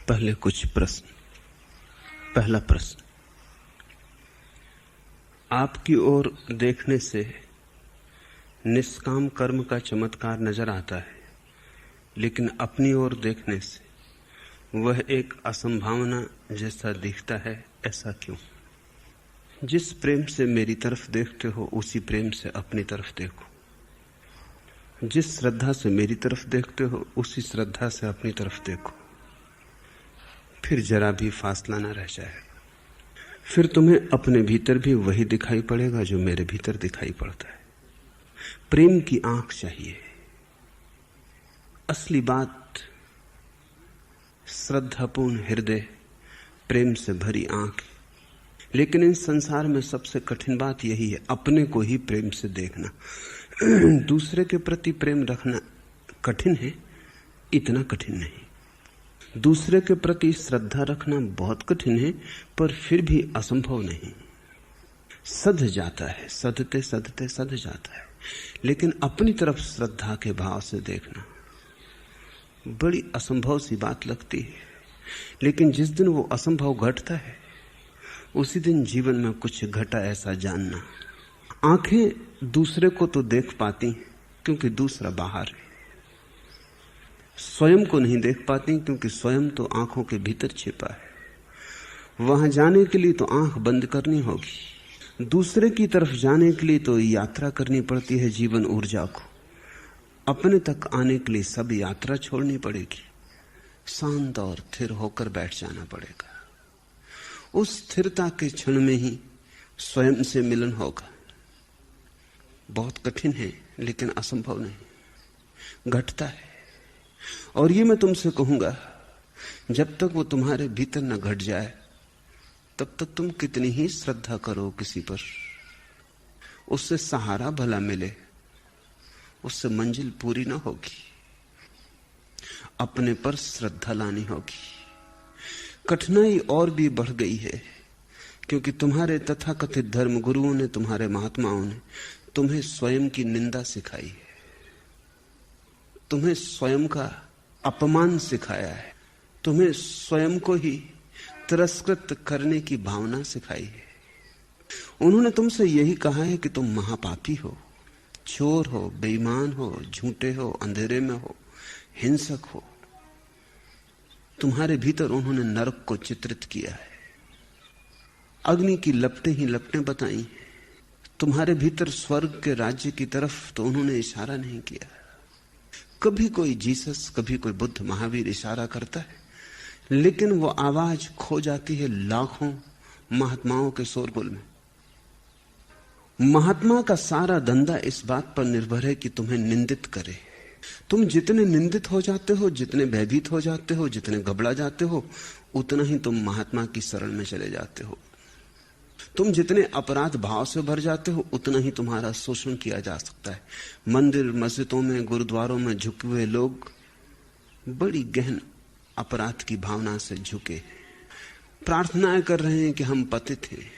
पहले कुछ प्रश्न। पहला प्रश्न, आपकी ओर देखने से निष्काम कर्म का चमत्कार नजर आता है, लेकिन अपनी ओर देखने से वह एक असंभावना जैसा दिखता है। ऐसा क्यों? जिस प्रेम से मेरी तरफ देखते हो उसी प्रेम से अपनी तरफ देखो। जिस श्रद्धा से मेरी तरफ देखते हो उसी श्रद्धा से अपनी तरफ देखो, फिर जरा भी फासला न रह जाएगा। फिर तुम्हें अपने भीतर भी वही दिखाई पड़ेगा जो मेरे भीतर दिखाई पड़ता है। प्रेम की आंख चाहिए। असली बात श्रद्धापूर्ण हृदय, प्रेम से भरी आंख। लेकिन इस संसार में सबसे कठिन बात यही है, अपने को ही प्रेम से देखना। दूसरे के प्रति प्रेम रखना कठिन है, इतना कठिन नहीं। दूसरे के प्रति श्रद्धा रखना बहुत कठिन है, पर फिर भी असंभव नहीं। सध जाता है, सधते सधते सध जाता है। लेकिन अपनी तरफ श्रद्धा के भाव से देखना बड़ी असंभव सी बात लगती है। लेकिन जिस दिन वो असंभव घटता है उसी दिन जीवन में कुछ घटा ऐसा जानना। आंखें दूसरे को तो देख पाती क्योंकि दूसरा बाहर है, स्वयं को नहीं देख पाती क्योंकि स्वयं तो आंखों के भीतर छिपा है। वहां जाने के लिए तो आंख बंद करनी होगी। दूसरे की तरफ जाने के लिए तो यात्रा करनी पड़ती है जीवन ऊर्जा को। अपने तक आने के लिए सब यात्रा छोड़नी पड़ेगी। शांत और स्थिर होकर बैठ जाना पड़ेगा। उस स्थिरता के क्षण में ही स्वयं से मिलन होगा। बहुत कठिन है लेकिन असंभव नहीं, घटता है। और ये मैं तुमसे कहूंगा, जब तक वो तुम्हारे भीतर न घट जाए तब तक तुम कितनी ही श्रद्धा करो किसी पर, उससे सहारा भला मिले, उससे मंजिल पूरी ना होगी। अपने पर श्रद्धा लानी होगी। कठिनाई और भी बढ़ गई है क्योंकि तुम्हारे तथाकथित धर्म गुरुओं ने, तुम्हारे महात्माओं ने तुम्हें स्वयं की निंदा सिखाई है, तुम्हें स्वयं का अपमान सिखाया है, तुम्हें स्वयं को ही तिरस्कृत करने की भावना सिखाई है। उन्होंने तुमसे यही कहा है कि तुम महापापी हो, चोर हो, बेईमान हो, झूठे हो, अंधेरे में हो, हिंसक हो। तुम्हारे भीतर उन्होंने नरक को चित्रित किया है, अग्नि की लपटें ही लपटें बताई। तुम्हारे भीतर स्वर्ग के राज्य की तरफ तो उन्होंने इशारा नहीं किया। कभी कोई जीसस, कभी कोई बुद्ध, महावीर इशारा करता है, लेकिन वो आवाज खो जाती है लाखों महात्माओं के शोरगुल में। महात्मा का सारा धंधा इस बात पर निर्भर है कि तुम्हें निंदित करे। तुम जितने निंदित हो जाते हो, जितने भयभीत हो जाते हो, जितने घबरा जाते हो, उतना ही तुम महात्मा की शरण में चले जाते हो। तुम जितने अपराध भाव से भर जाते हो उतना ही तुम्हारा शोषण किया जा सकता है। मंदिर मस्जिदों में, गुरुद्वारों में झुके हुए लोग बड़ी गहन अपराध की भावना से झुके, प्रार्थनाएं कर रहे हैं कि हम पतित हैं,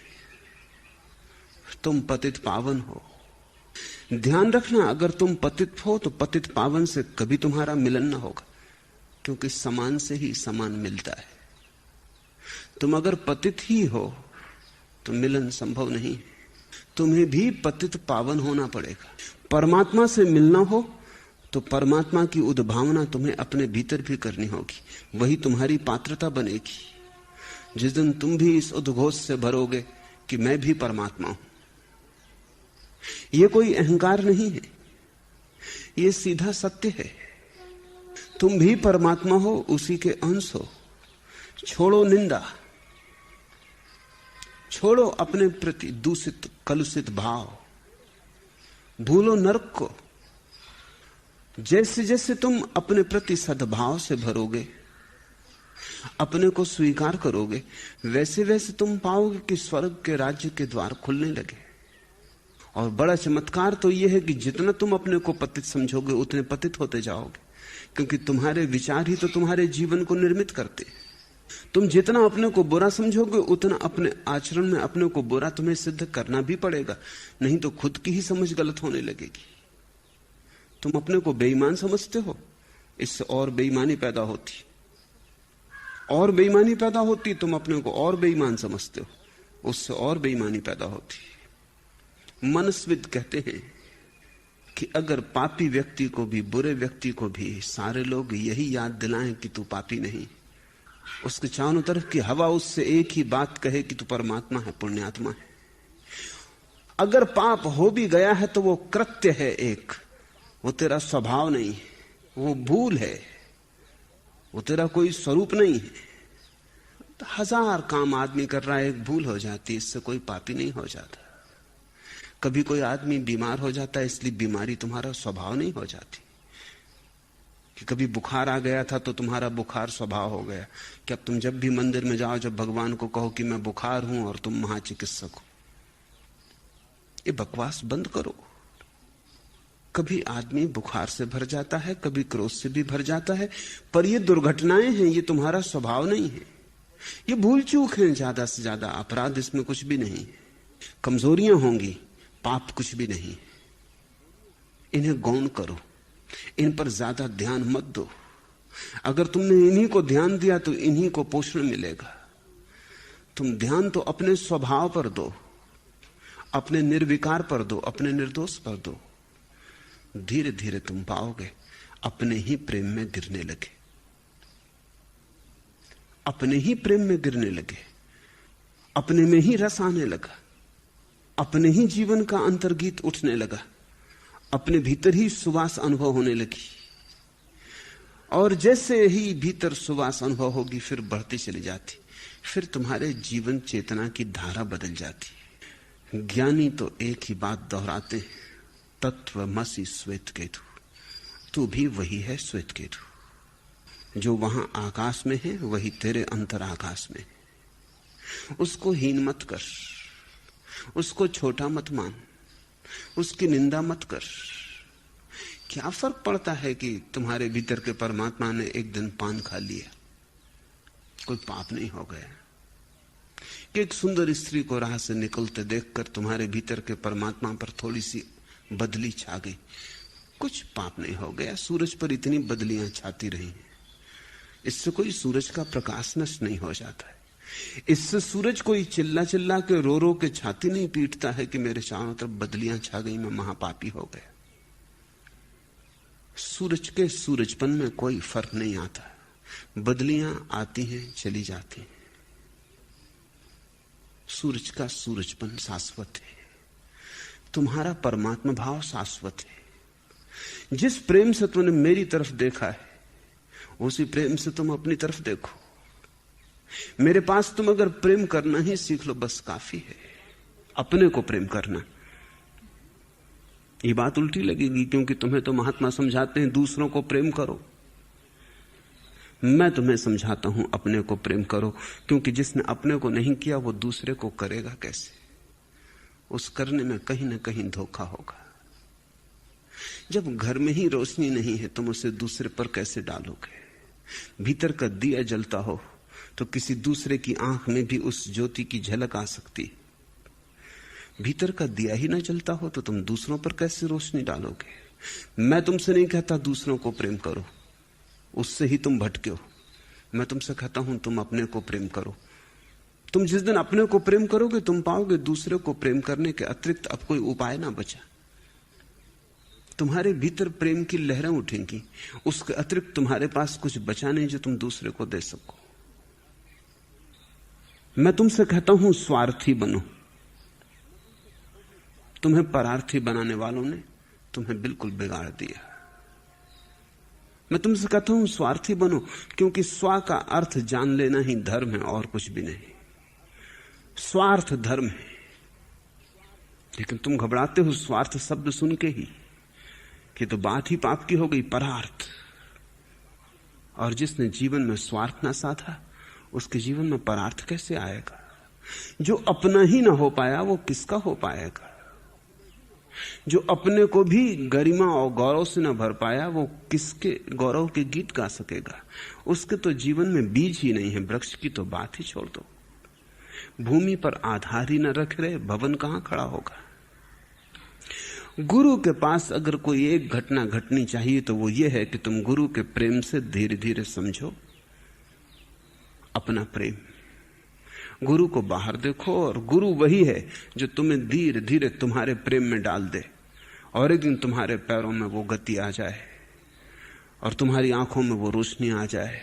तुम पतित पावन हो। ध्यान रखना, अगर तुम पतित हो तो पतित पावन से कभी तुम्हारा मिलन ना होगा, क्योंकि समान से ही समान मिलता है। तुम अगर पतित ही हो तो मिलन संभव नहीं। तुम्हें भी पतित पावन होना पड़ेगा। परमात्मा से मिलना हो तो परमात्मा की उद्भावना तुम्हें अपने भीतर भी करनी होगी, वही तुम्हारी पात्रता बनेगी। जिस दिन तुम भी इस उद्घोष से भरोगे कि मैं भी परमात्मा हूं, यह कोई अहंकार नहीं है, यह सीधा सत्य है। तुम भी परमात्मा हो, उसी के अंश हो। छोड़ो निंदा, छोड़ो अपने प्रति दूषित कलुषित भाव, भूलो नरक को। जैसे जैसे तुम अपने प्रति सद्भाव से भरोगे, अपने को स्वीकार करोगे, वैसे वैसे तुम पाओगे कि स्वर्ग के राज्य के द्वार खुलने लगे। और बड़ा चमत्कार तो यह है कि जितना तुम अपने को पतित समझोगे उतने पतित होते जाओगे, क्योंकि तुम्हारे विचार ही तो तुम्हारे जीवन को निर्मित करते हैं। तुम जितना अपने को बुरा समझोगे उतना अपने आचरण में अपने को बुरा तुम्हें सिद्ध करना भी पड़ेगा, नहीं तो खुद की ही समझ गलत होने लगेगी। तुम अपने को बेईमान समझते हो, इससे और बेईमानी पैदा होती, और बेईमानी पैदा होती, तुम अपने को और बेईमान समझते हो, उससे और बेईमानी पैदा होती। मनस्विद कहते हैं कि अगर पापी व्यक्ति को भी, बुरे व्यक्ति को भी सारे लोग यही याद दिलाएं कि तू पापी नहीं, उसके चारों तरफ की हवा उससे एक ही बात कहे कि तू परमात्मा है, पुण्यात्मा है, अगर पाप हो भी गया है तो वो कृत्य है एक, वो तेरा स्वभाव नहीं है, वो भूल है, वो तेरा कोई स्वरूप नहीं है। तो 1000 काम आदमी कर रहा है, एक भूल हो जाती, इससे कोई पापी नहीं हो जाता। कभी कोई आदमी बीमार हो जाता है, इसलिए बीमारी तुम्हारा स्वभाव नहीं हो जाती। कि कभी बुखार आ गया था तो तुम्हारा बुखार स्वभाव हो गया कि अब तुम जब भी मंदिर में जाओ, जब भगवान को कहो कि मैं बुखार हूं और तुम महाचिकित्सक हो। ये बकवास बंद करो। कभी आदमी बुखार से भर जाता है, कभी क्रोध से भी भर जाता है, पर ये दुर्घटनाएं हैं, ये तुम्हारा स्वभाव नहीं है। ये भूल चूक है, ज्यादा से ज्यादा अपराध इसमें कुछ भी नहीं। कमजोरियां होंगी, पाप कुछ भी नहीं। इन्हें गौण करो, इन पर ज्यादा ध्यान मत दो। अगर तुमने इन्हीं को ध्यान दिया तो इन्हीं को पोषण मिलेगा। तुम ध्यान तो अपने स्वभाव पर दो, अपने निर्विकार पर दो, अपने निर्दोष पर दो। धीरे धीरे तुम पाओगे अपने ही प्रेम में गिरने लगे, अपने ही प्रेम में गिरने लगे, अपने में ही रस आने लगा, अपने ही जीवन का अंतर्गीत उठने लगा, अपने भीतर ही सुवास अनुभव होने लगी। और जैसे ही भीतर सुवास अनुभव होगी फिर बढ़ती चली जाती, फिर तुम्हारे जीवन चेतना की धारा बदल जाती। ज्ञानी तो एक ही बात दोहराते हैं, तत्वमसि श्वेत केतु, तू भी वही है श्वेत केतु। जो वहां आकाश में है वही तेरे अंतर आकाश में है। उसको हीन मत कर, उसको छोटा मत मान, उसकी निंदा मत कर। क्या फर्क पड़ता है कि तुम्हारे भीतर के परमात्मा ने एक दिन पान खा लिया, कोई पाप नहीं हो गया। कि एक सुंदर स्त्री को राह से निकलते देखकर तुम्हारे भीतर के परमात्मा पर थोड़ी सी बदली छा गई, कुछ पाप नहीं हो गया। सूरज पर इतनी बदलियां छाती रही, इससे कोई सूरज का प्रकाश नष्ट नहीं हो जाता है। इससे सूरज कोई चिल्ला चिल्ला के रो रो के छाती नहीं पीटता है कि मेरे चारों तरफ बदलियां छा गई, मैं महापापी हो गया। सूरज के सूरजपन में कोई फर्क नहीं आता, बदलियां आती हैं चली जाती हैं। सूरज का सूरजपन शाश्वत है, तुम्हारा परमात्मा भाव शाश्वत है। जिस प्रेम से तुमने मेरी तरफ देखा है उसी प्रेम से तुम अपनी तरफ देखो। मेरे पास तुम अगर प्रेम करना ही सीख लो बस काफी है। अपने को प्रेम करना, ये बात उल्टी लगेगी क्योंकि तुम्हें तो महात्मा समझाते हैं दूसरों को प्रेम करो। मैं तुम्हें समझाता हूं अपने को प्रेम करो, क्योंकि जिसने अपने को नहीं किया वो दूसरे को करेगा कैसे? उस करने में कहीं ना कहीं धोखा होगा। जब घर में ही रोशनी नहीं है तुम उसे दूसरे पर कैसे डालोगे? भीतर का दिया जलता हो तो किसी दूसरे की आंख में भी उस ज्योति की झलक आ सकती है। भीतर का दिया ही ना जलता हो तो तुम दूसरों पर कैसे रोशनी डालोगे? मैं तुमसे नहीं कहता दूसरों को प्रेम करो, उससे ही तुम भटके हो। मैं तुमसे कहता हूं तुम अपने को प्रेम करो। तुम जिस दिन अपने को प्रेम करोगे तुम पाओगे दूसरे को प्रेम करने के अतिरिक्त अब कोई उपाय ना बचा। तुम्हारे भीतर प्रेम की लहरें उठेंगी, उसके अतिरिक्त तुम्हारे पास कुछ बचा नहीं जो तुम दूसरे को दे सको। मैं तुमसे कहता हूं स्वार्थी बनो। तुम्हें परार्थी बनाने वालों ने तुम्हें बिल्कुल बिगाड़ दिया। मैं तुमसे कहता हूं स्वार्थी बनो, क्योंकि स्व का अर्थ जान लेना ही धर्म है और कुछ भी नहीं। स्वार्थ धर्म है, लेकिन तुम घबराते हो स्वार्थ शब्द सुन के ही कि तो बात ही पाप की हो गई, परार्थ। और जिसने जीवन में स्वार्थ ना साधा उसके जीवन में परार्थ कैसे आएगा? जो अपना ही ना हो पाया वो किसका हो पाएगा? जो अपने को भी गरिमा और गौरव से न भर पाया वो किसके गौरव के गीत गा सकेगा? उसके तो जीवन में बीज ही नहीं है। वृक्ष की तो बात ही छोड़ दो, भूमि पर आधार ही न रख रहे भवन कहां खड़ा होगा? गुरु के पास अगर कोई एक घटना घटनी चाहिए तो वो ये है कि तुम गुरु के प्रेम से धीरे धीरे समझो, अपना प्रेम। गुरु को बाहर देखो और गुरु वही है जो तुम्हें धीरे धीरे तुम्हारे प्रेम में डाल दे और एक दिन तुम्हारे पैरों में वो गति आ जाए और तुम्हारी आंखों में वो रोशनी आ जाए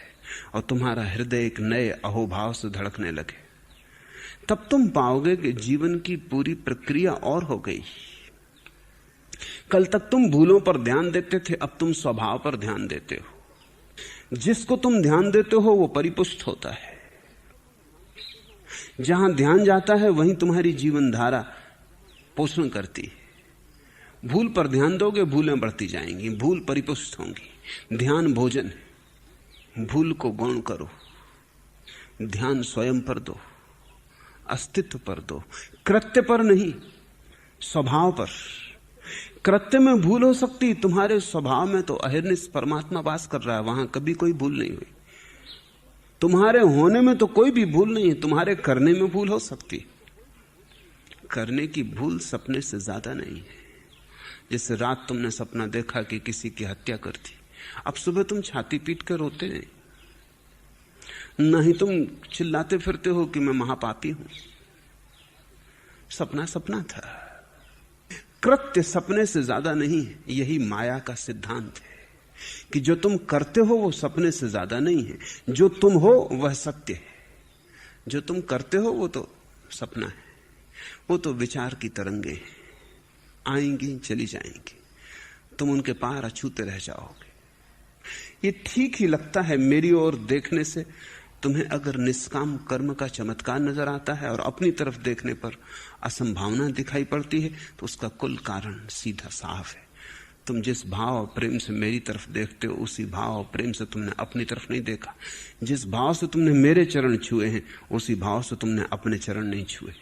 और तुम्हारा हृदय एक नए अहोभाव से धड़कने लगे। तब तुम पाओगे कि जीवन की पूरी प्रक्रिया और हो गई। कल तक तुम भूलों पर ध्यान देते थे, अब तुम स्वभाव पर ध्यान देते हो। जिसको तुम ध्यान देते हो वो परिपुष्ट होता है। जहां ध्यान जाता है वहीं तुम्हारी जीवन धारा पोषण करती है। भूल पर ध्यान दोगे, भूलें बढ़ती जाएंगी, भूल परिपुष्ट होंगी। ध्यान भोजन है, भूल को गौण करो। ध्यान स्वयं पर दो, अस्तित्व पर दो, कृत्य पर नहीं, स्वभाव पर। कृत्य में भूल हो सकती, तुम्हारे स्वभाव में तो अहिर्निश परमात्मा वास कर रहा है, वहां कभी कोई भूल नहीं हुई। तुम्हारे होने में तो कोई भी भूल नहीं है, तुम्हारे करने में भूल हो सकती। करने की भूल सपने से ज्यादा नहीं है। जैसे रात तुमने सपना देखा कि किसी की हत्या कर दी, अब सुबह तुम छाती पीट कर रोते नहीं, नहीं तुम चिल्लाते फिरते हो कि मैं महापापी हूं। सपना सपना था। कृत्य सपने से ज्यादा नहीं है। यही माया का सिद्धांत है कि जो तुम करते हो वो सपने से ज्यादा नहीं है। जो तुम हो वह सत्य है, जो तुम करते हो वो तो सपना है। वो तो विचार की तरंगे हैं, आएंगी चली जाएंगी, तुम उनके पार अछूते रह जाओगे। ये ठीक ही लगता है मेरी ओर देखने से। तुम्हें अगर निष्काम कर्म का चमत्कार नजर आता है और अपनी तरफ देखने पर असंभावना दिखाई पड़ती है तो उसका कुल कारण सीधा साफ है। तुम जिस भाव और प्रेम से मेरी तरफ देखते हो उसी भाव और प्रेम से तुमने अपनी तरफ नहीं देखा। जिस भाव से तुमने मेरे चरण छुए हैं उसी भाव से तुमने अपने चरण नहीं छुए।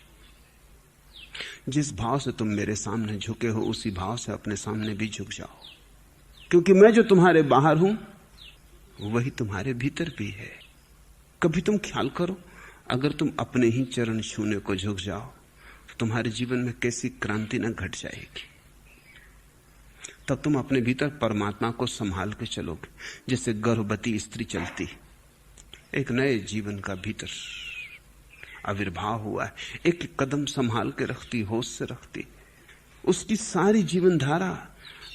जिस भाव से तुम मेरे सामने झुके हो उसी भाव से अपने सामने भी झुक जाओ, क्योंकि मैं जो तुम्हारे बाहर हूं वही तुम्हारे भीतर भी है। कभी तुम ख्याल करो, अगर तुम अपने ही चरण छूने को झुक जाओ तो तुम्हारे जीवन में कैसी क्रांति न घट जाएगी। तब तुम अपने भीतर परमात्मा को संभाल के चलोगे, जैसे गर्भवती स्त्री चलती। एक नए जीवन का भीतर आविर्भाव हुआ है। एक कदम संभाल के रखती, होश से रखती। उसकी सारी जीवन धारा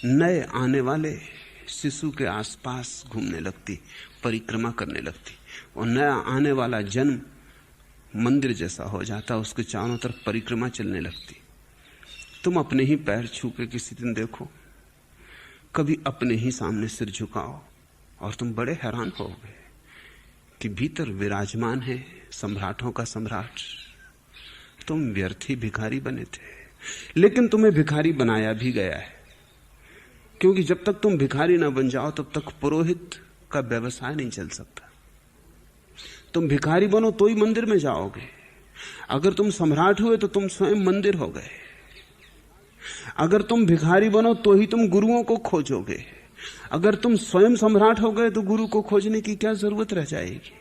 नए आने वाले शिशु के आसपास घूमने लगती, परिक्रमा करने लगती। और नया आने वाला जन्म मंदिर जैसा हो जाता, उसके चारों तरफ परिक्रमा चलने लगती। तुम अपने ही पैर छू के किसी दिन देखो, कभी अपने ही सामने सिर झुकाओ और तुम बड़े हैरान होगे कि भीतर विराजमान है सम्राटों का सम्राट। तुम व्यर्थ ही भिखारी बने थे, लेकिन तुम्हें भिखारी बनाया भी गया है, क्योंकि जब तक तुम भिखारी ना बन जाओ तब तक पुरोहित का व्यवसाय नहीं चल सकता। तुम भिखारी बनो तो ही मंदिर में जाओगे। अगर तुम सम्राट हुए तो तुम स्वयं मंदिर हो गए। अगर तुम भिखारी बनो तो ही तुम गुरुओं को खोजोगे। अगर तुम स्वयं सम्राट हो गए तो गुरु को खोजने की क्या जरूरत रह जाएगी।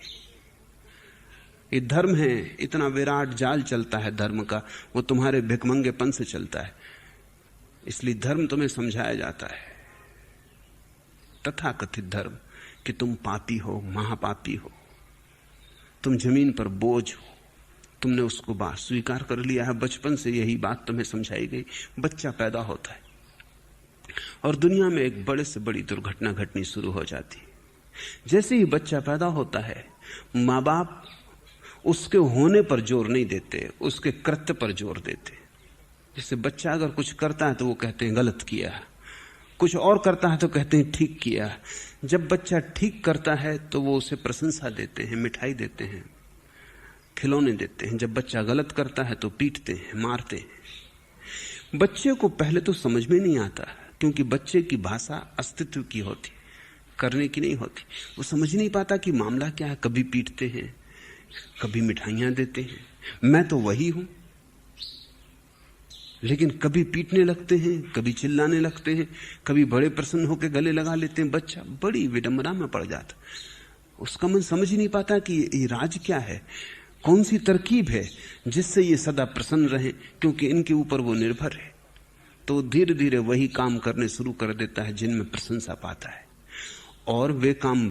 ये धर्म है, इतना विराट जाल चलता है धर्म का, वो तुम्हारे भिखमंगेपन से चलता है। इसलिए धर्म तुम्हें समझाया जाता है, तथाकथित धर्म, कि तुम पापी हो, महापापी हो, तुम जमीन पर बोझ हो। तुमने उसको बात स्वीकार कर लिया है। बचपन से यही बात तुम्हें समझाई गई। बच्चा पैदा होता है और दुनिया में एक बड़े से बड़ी दुर्घटना घटनी शुरू हो जाती है। जैसे ही बच्चा पैदा होता है, माँ बाप उसके होने पर जोर नहीं देते, उसके कृत्य पर जोर देते। जैसे बच्चा अगर कुछ करता है तो वो कहते हैं गलत किया, कुछ और करता है तो कहते हैं ठीक किया। जब बच्चा ठीक करता है तो वो उसे प्रशंसा देते हैं, मिठाई देते हैं, खिलौने देते हैं। जब बच्चा गलत करता है तो पीटते हैं, मारते हैं। बच्चे को पहले तो समझ में नहीं आता, क्योंकि बच्चे की भाषा अस्तित्व की होती, करने की नहीं होती। वो समझ नहीं पाता कि मामला क्या है। कभी पीटते हैं, कभी मिठाइयां देते हैं, मैं तो वही हूं। लेकिन कभी पीटने लगते हैं, कभी चिल्लाने लगते हैं, कभी बड़े प्रसन्न होकर गले लगा लेते हैं। बच्चा बड़ी विडंबना में पड़ जाता। उसका मन समझ ही नहीं पाता कि ये राज क्या है, कौन सी तरकीब है जिससे ये सदा प्रसन्न रहे, क्योंकि इनके ऊपर वो निर्भर है। तो धीरे धीरे वही काम करने शुरू कर देता है जिनमें प्रशंसा पाता है, और वे काम